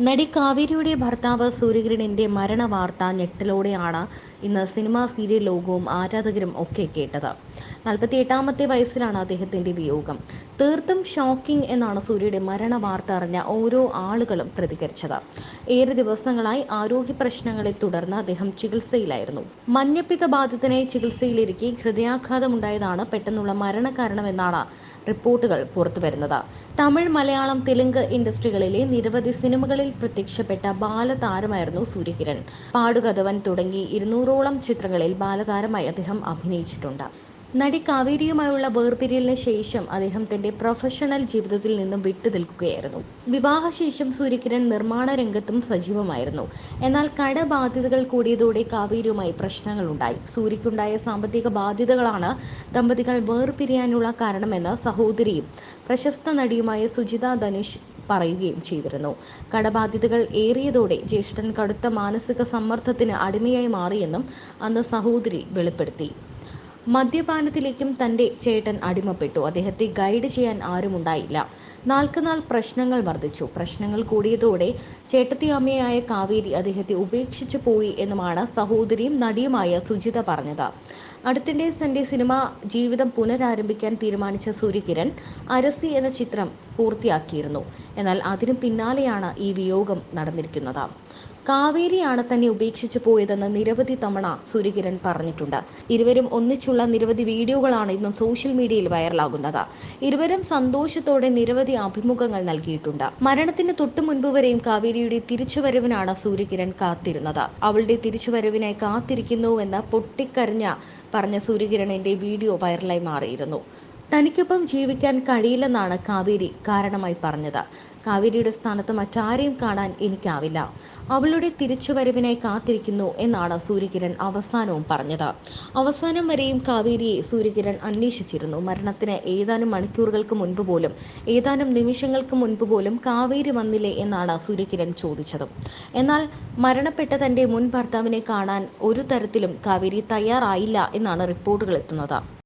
നടി കാവേരിയുടെ ഭർത്താവ് സൂര്യകിരണിന്റെ മരണവാർത്ത ഞെട്ടലോടെയാണ് ഇന്ന് സിനിമാ സീരിയൽ ലോകവും ആരാധകരും ഒക്കെ കേട്ടത്. 48ാമത്തെ വയസ്സിലാണ് അദ്ദേഹത്തിന്റെ വിയോഗം. തീർത്തും ഷോക്കിംഗ് എന്നാണ് സൂര്യയുടെ മരണവാർത്ത അറിഞ്ഞ ഓരോ ആളുകളും പ്രതികരിച്ചത്. ഏറെ ദിവസങ്ങളായി ആരോഗ്യ പ്രശ്നങ്ങളെ തുടർന്ന് അദ്ദേഹം ചികിത്സയിലായിരുന്നു. മഞ്ഞപ്പിത്ത ബാധിതനായി ചികിത്സയിലിരിക്കെ ഹൃദയാഘാതമുണ്ടായതാണ് പെട്ടെന്നുള്ള മരണകാരണമെന്നാണ് റിപ്പോർട്ടുകൾ പുറത്തുവരുന്നത്. തമിഴ്, മലയാളം, തെലുങ്ക് ഇൻഡസ്ട്രികളിലെ നിരവധി സിനിമകളിൽ പ്രത്യക്ഷപ്പെട്ട ബാലതാരമായിരുന്നു സൂര്യകിരൺ. പാടുകഥവൻ തുടങ്ങി 200ഓളം ചിത്രങ്ങളിൽ ബാലതാരമായി അദ്ദേഹം അഭിനയിച്ചിട്ടുണ്ട്. നടി കാവേരിയുമായുള്ള വേർപിരിയലിന് ശേഷം അദ്ദേഹം തന്റെ പ്രൊഫഷണൽ ജീവിതത്തിൽ നിന്നും വിട്ടുനിൽക്കുകയായിരുന്നു. വിവാഹശേഷം സൂര്യകിരൺ നിർമ്മാണ രംഗത്തും സജീവമായിരുന്നു. എന്നാൽ കടബാധ്യതകൾ കൂടിയതോടെ കാവേരിയുമായി പ്രശ്നങ്ങളുണ്ടായി. സൂര്യയ്ക്കുണ്ടായ സാമ്പത്തിക ബാധ്യതകളാണ് ദമ്പതികൾ വേർപിരിയാനുള്ള കാരണമെന്ന് സഹോദരിയും പ്രശസ്ത നടിയുമായ സുജിത ധനുഷ് പറയുകയും ചെയ്തിരുന്നു. കടബാധ്യതകൾ ഏറിയതോടെ ജ്യേഷ്ഠൻ കടുത്ത മാനസിക സമ്മർദ്ദത്തിന് അടിമയായി മാറിയെന്നും അന്ന് സഹോദരി വെളിപ്പെടുത്തി. മദ്യപാനത്തിലേക്കും തന്റെ ചേട്ടൻ അടിമപ്പെട്ടു. അദ്ദേഹത്തെ ഗൈഡ് ചെയ്യാൻ ആരുമുണ്ടായില്ല. നാൾക്കുനാൾ പ്രശ്നങ്ങൾ വർദ്ധിച്ചു. പ്രശ്നങ്ങൾ കൂടിയതോടെ ചേട്ടത്തിയമ്മയായ കാവേരി അദ്ദേഹത്തെ ഉപേക്ഷിച്ചു പോയി എന്നുമാണ് സഹോദരിയും നടിയുമായ സുജിത പറഞ്ഞത്. അടുത്തിടെ തന്റെ സിനിമാ ജീവിതം പുനരാരംഭിക്കാൻ തീരുമാനിച്ച സൂര്യകിരൺ അരസി എന്ന ചിത്രം പൂർത്തിയാക്കിയിരുന്നു. എന്നാൽ അതിനു പിന്നാലെയാണ് ഈ വിയോഗം നടന്നിരിക്കുന്നത്. കാവേരിയാണ് തന്നെ ഉപേക്ഷിച്ചു പോയതെന്ന് നിരവധി തവണ സൂര്യകിരൺ പറഞ്ഞിട്ടുണ്ട്. ഇരുവരും ഒന്നിച്ചുള്ള നിരവധി വീഡിയോകളാണ് ഇന്നും സോഷ്യൽ മീഡിയയിൽ വൈറലാകുന്നത്. ഇരുവരും സന്തോഷത്തോടെ നിരവധി അഭിമുഖങ്ങൾ നൽകിയിട്ടുണ്ട്. മരണത്തിന് തൊട്ടു മുൻപ് വരെയും കാവേരിയുടെ തിരിച്ചുവരവിനാണ് സൂര്യകിരൺ കാത്തിരുന്നത്. അവളുടെ തിരിച്ചുവരവിനായി കാത്തിരിക്കുന്നുവെന്ന് പൊട്ടിക്കരഞ്ഞ പറഞ്ഞ സൂര്യകിരണിന്റെ വീഡിയോ വൈറലായി മാറിയിരുന്നു. തനിക്കൊപ്പം ജീവിക്കാൻ കഴിയില്ലെന്നാണ് കാവേരി കാരണമായി പറഞ്ഞത്. കാവേരിയുടെ സ്ഥാനത്ത് മറ്റാരെയും കാണാൻ എനിക്കാവില്ല. അവളുടെ തിരിച്ചുവരവിനായി കാത്തിരിക്കുന്നു എന്നാണ് സൂര്യകിരൺ അവസാനവും പറഞ്ഞത്. അവസാനം വരെയും കാവേരിയെ സൂര്യകിരൺ അന്വേഷിച്ചിരുന്നു. മരണത്തിന് ഏതാനും മണിക്കൂറുകൾക്ക് മുൻപ് പോലും, ഏതാനും നിമിഷങ്ങൾക്ക് മുൻപ് പോലും കാവേരി വന്നില്ലേ എന്നാണ് സൂര്യകിരൺ ചോദിച്ചത്. എന്നാൽ മരണപ്പെട്ട തന്റെ മുൻ ഭർത്താവിനെ കാണാൻ ഒരു തരത്തിലും കാവേരി തയ്യാറായില്ല എന്നാണ് റിപ്പോർട്ടുകൾ എത്തുന്നത്.